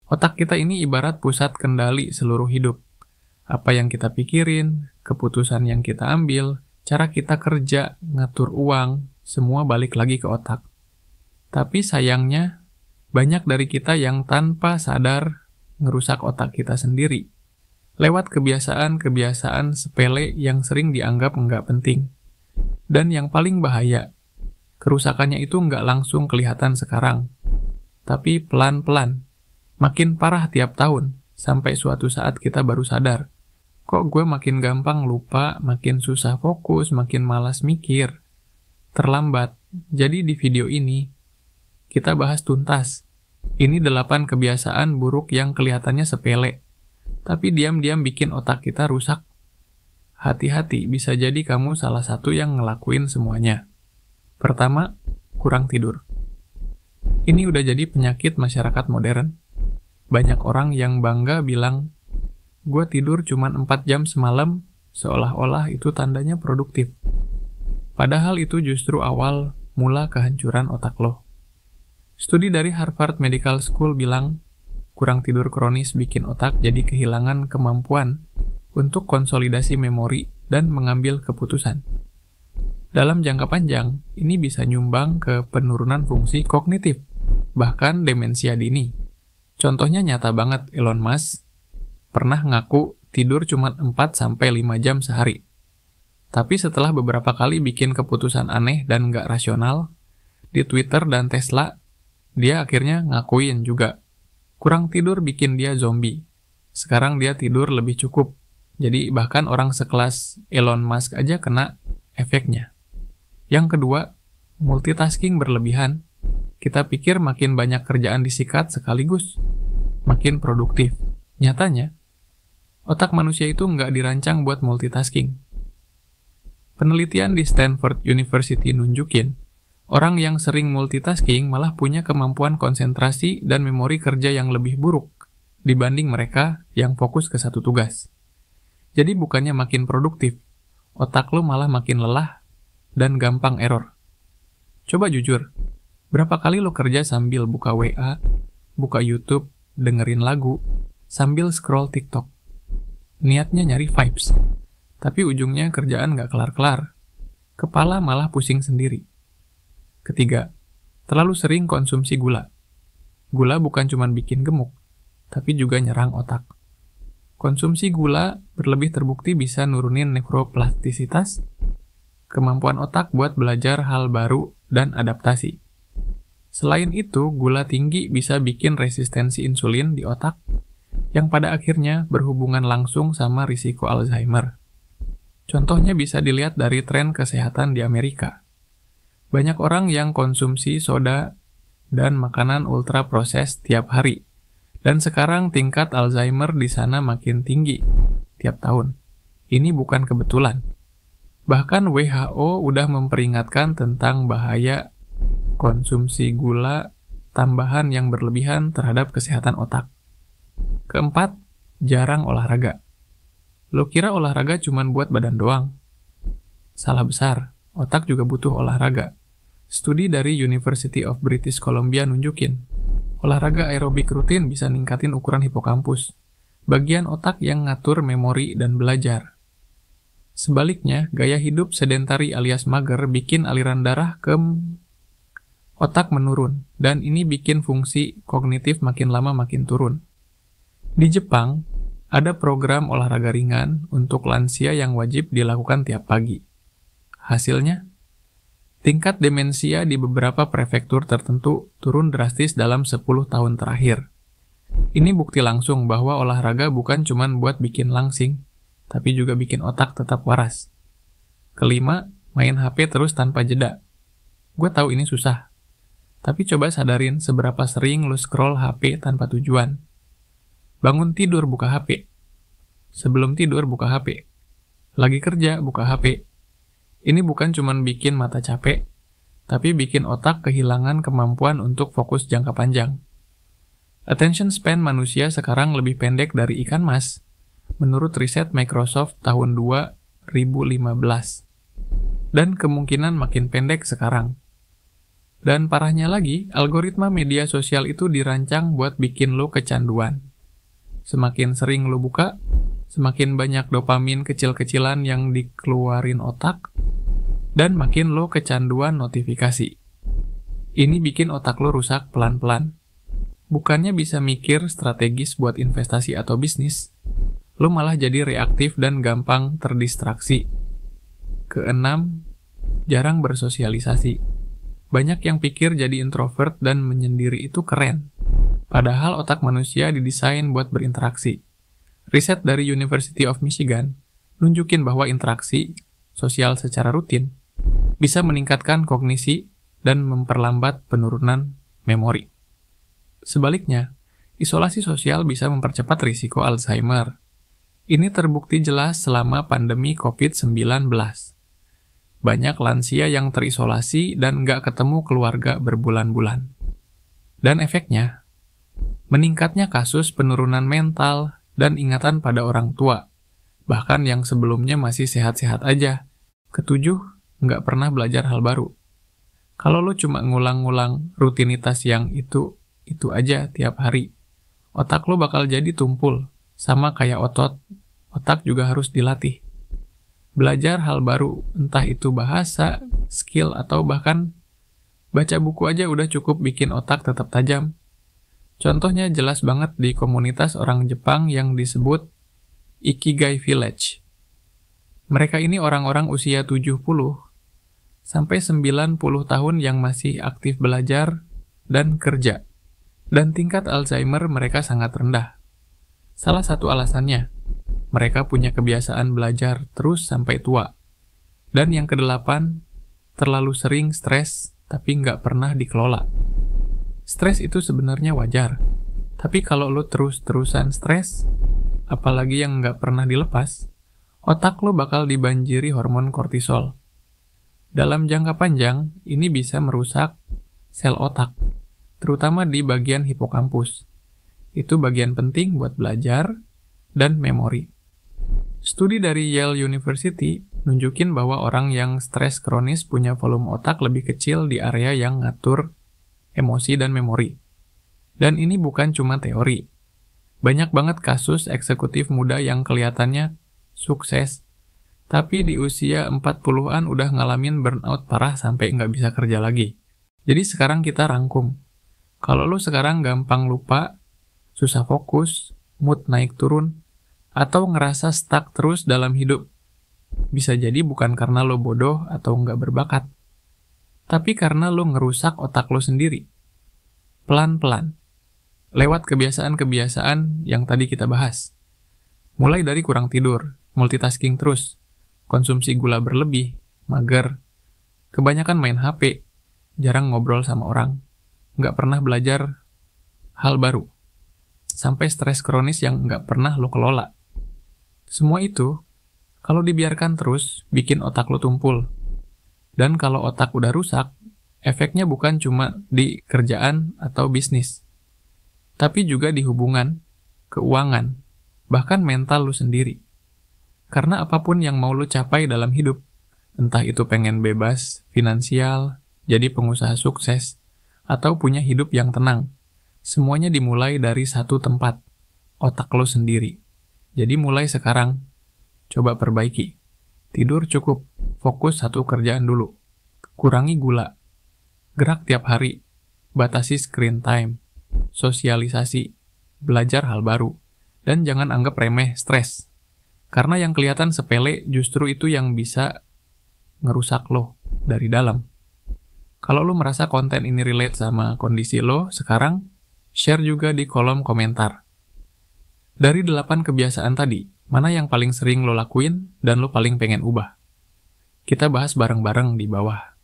Otak kita ini ibarat pusat kendali seluruh hidup. Apa yang kita pikirin, keputusan yang kita ambil, cara kita kerja, ngatur uang, semua balik lagi ke otak. Tapi sayangnya, banyak dari kita yang tanpa sadar ngerusak otak kita sendiri. Lewat kebiasaan-kebiasaan sepele yang sering dianggap nggak penting. Dan yang paling bahaya, kerusakannya itu nggak langsung kelihatan sekarang. Tapi pelan-pelan, makin parah tiap tahun, sampai suatu saat kita baru sadar. Kok gue makin gampang lupa, makin susah fokus, makin malas mikir. Terlambat. Jadi di video ini, kita bahas tuntas. Ini 8 kebiasaan buruk yang kelihatannya sepele, tapi diam-diam bikin otak kita rusak. Hati-hati, bisa jadi kamu salah satu yang ngelakuin semuanya. Pertama, kurang tidur. Ini udah jadi penyakit masyarakat modern. Banyak orang yang bangga bilang, gue tidur cuma 4 jam semalam, seolah-olah itu tandanya produktif. Padahal itu justru awal mula kehancuran otak lo. Studi dari Harvard Medical School bilang, kurang tidur kronis bikin otak jadi kehilangan kemampuan untuk konsolidasi memori dan mengambil keputusan. Dalam jangka panjang, ini bisa nyumbang ke penurunan fungsi kognitif, bahkan demensia dini. Contohnya nyata banget, Elon Musk pernah ngaku tidur cuma 4-5 jam sehari. Tapi setelah beberapa kali bikin keputusan aneh dan nggak rasional, di Twitter dan Tesla, dia akhirnya ngakuin juga. Kurang tidur bikin dia zombie. Sekarang dia tidur lebih cukup. Jadi bahkan orang sekelas Elon Musk aja kena efeknya. Yang kedua, multitasking berlebihan. Kita pikir makin banyak kerjaan disikat sekaligus, makin produktif. Nyatanya, otak manusia itu nggak dirancang buat multitasking. Penelitian di Stanford University nunjukin, orang yang sering multitasking malah punya kemampuan konsentrasi dan memori kerja yang lebih buruk dibanding mereka yang fokus ke satu tugas. Jadi bukannya makin produktif, otak lo malah makin lelah dan gampang error. Coba jujur, berapa kali lo kerja sambil buka WA, buka YouTube, dengerin lagu, sambil scroll TikTok? Niatnya nyari vibes, tapi ujungnya kerjaan nggak kelar-kelar. Kepala malah pusing sendiri. Ketiga, terlalu sering konsumsi gula. Gula bukan cuma bikin gemuk, tapi juga nyerang otak. Konsumsi gula berlebih terbukti bisa nurunin neuroplastisitas, kemampuan otak buat belajar hal baru dan adaptasi. Selain itu, gula tinggi bisa bikin resistensi insulin di otak, yang pada akhirnya berhubungan langsung sama risiko Alzheimer. Contohnya bisa dilihat dari tren kesehatan di Amerika. Banyak orang yang konsumsi soda dan makanan ultra proses tiap hari. Dan sekarang tingkat Alzheimer di sana makin tinggi tiap tahun. Ini bukan kebetulan. Bahkan WHO udah memperingatkan tentang bahaya konsumsi gula tambahan yang berlebihan terhadap kesehatan otak. Keempat, jarang olahraga. Lo kira olahraga cuma buat badan doang? Salah besar, otak juga butuh olahraga. Studi dari University of British Columbia nunjukin, olahraga aerobik rutin bisa ningkatin ukuran hipokampus, bagian otak yang ngatur memori dan belajar. Sebaliknya, gaya hidup sedentari alias mager bikin aliran darah ke otak menurun, dan ini bikin fungsi kognitif makin lama makin turun. Di Jepang, ada program olahraga ringan untuk lansia yang wajib dilakukan tiap pagi. Hasilnya, tingkat demensia di beberapa prefektur tertentu turun drastis dalam 10 tahun terakhir. Ini bukti langsung bahwa olahraga bukan cuma buat bikin langsing, tapi juga bikin otak tetap waras. Kelima, main HP terus tanpa jeda. Gue tahu ini susah, tapi coba sadarin seberapa sering lu scroll HP tanpa tujuan. Bangun tidur buka HP. Sebelum tidur buka HP. Lagi kerja buka HP. Ini bukan cuma bikin mata capek, tapi bikin otak kehilangan kemampuan untuk fokus jangka panjang. Attention span manusia sekarang lebih pendek dari ikan mas, menurut riset Microsoft tahun 2015. Dan kemungkinan makin pendek sekarang. Dan parahnya lagi, algoritma media sosial itu dirancang buat bikin lo kecanduan. Semakin sering lo buka, semakin banyak dopamin kecil-kecilan yang dikeluarin otak, dan makin lo kecanduan notifikasi. Ini bikin otak lo rusak pelan-pelan. Bukannya bisa mikir strategis buat investasi atau bisnis, lo malah jadi reaktif dan gampang terdistraksi. Keenam, jarang bersosialisasi. Banyak yang pikir jadi introvert dan menyendiri itu keren. Padahal otak manusia didesain buat berinteraksi. Riset dari University of Michigan nunjukin bahwa interaksi sosial secara rutin bisa meningkatkan kognisi dan memperlambat penurunan memori. Sebaliknya, isolasi sosial bisa mempercepat risiko Alzheimer. Ini terbukti jelas selama pandemi COVID-19. Banyak lansia yang terisolasi dan nggak ketemu keluarga berbulan-bulan. Dan efeknya, meningkatnya kasus penurunan mental dan ingatan pada orang tua, bahkan yang sebelumnya masih sehat-sehat aja. Ketujuh, nggak pernah belajar hal baru. Kalau lo cuma ngulang-ngulang rutinitas yang itu aja tiap hari, otak lo bakal jadi tumpul, sama kayak otot. Otak juga harus dilatih. Belajar hal baru, entah itu bahasa, skill, atau bahkan baca buku aja udah cukup bikin otak tetap tajam. Contohnya jelas banget di komunitas orang Jepang yang disebut Ikigai Village. Mereka ini orang-orang usia 70 sampai 90 tahun yang masih aktif belajar dan kerja. Dan tingkat Alzheimer mereka sangat rendah. Salah satu alasannya, mereka punya kebiasaan belajar terus sampai tua. Dan yang kedelapan, terlalu sering stres tapi nggak pernah dikelola. Stres itu sebenarnya wajar. Tapi kalau lo terus-terusan stres, apalagi yang nggak pernah dilepas, otak lo bakal dibanjiri hormon kortisol. Dalam jangka panjang, ini bisa merusak sel otak, terutama di bagian hipokampus. Itu bagian penting buat belajar dan memori. Studi dari Yale University nunjukin bahwa orang yang stres kronis punya volume otak lebih kecil di area yang ngatur emosi dan memori. Dan ini bukan cuma teori. Banyak banget kasus eksekutif muda yang kelihatannya sukses, tapi di usia 40-an udah ngalamin burnout parah sampai nggak bisa kerja lagi. Jadi sekarang kita rangkum. Kalau lo sekarang gampang lupa, susah fokus, mood naik turun, atau ngerasa stuck terus dalam hidup, bisa jadi bukan karena lo bodoh atau nggak berbakat, tapi karena lo ngerusak otak lo sendiri. Pelan-pelan. Lewat kebiasaan-kebiasaan yang tadi kita bahas. Mulai dari kurang tidur, multitasking terus, konsumsi gula berlebih, mager, kebanyakan main HP, jarang ngobrol sama orang, nggak pernah belajar hal baru, sampai stres kronis yang nggak pernah lo kelola. Semua itu, kalau dibiarkan terus, bikin otak lo tumpul. Dan kalau otak udah rusak, efeknya bukan cuma di kerjaan atau bisnis, tapi juga di hubungan, keuangan, bahkan mental lo sendiri. Karena apapun yang mau lo capai dalam hidup, entah itu pengen bebas, finansial, jadi pengusaha sukses, atau punya hidup yang tenang, semuanya dimulai dari satu tempat, otak lo sendiri. Jadi mulai sekarang, coba perbaiki. Tidur cukup, fokus satu kerjaan dulu. Kurangi gula. Gerak tiap hari. Batasi screen time. Sosialisasi. Belajar hal baru. Dan jangan anggap remeh stres. Karena yang kelihatan sepele justru itu yang bisa ngerusak lo dari dalam. Kalau lo merasa konten ini relate sama kondisi lo sekarang, share juga di kolom komentar. Dari 8 kebiasaan tadi, mana yang paling sering lo lakuin dan lo paling pengen ubah? Kita bahas bareng-bareng di bawah.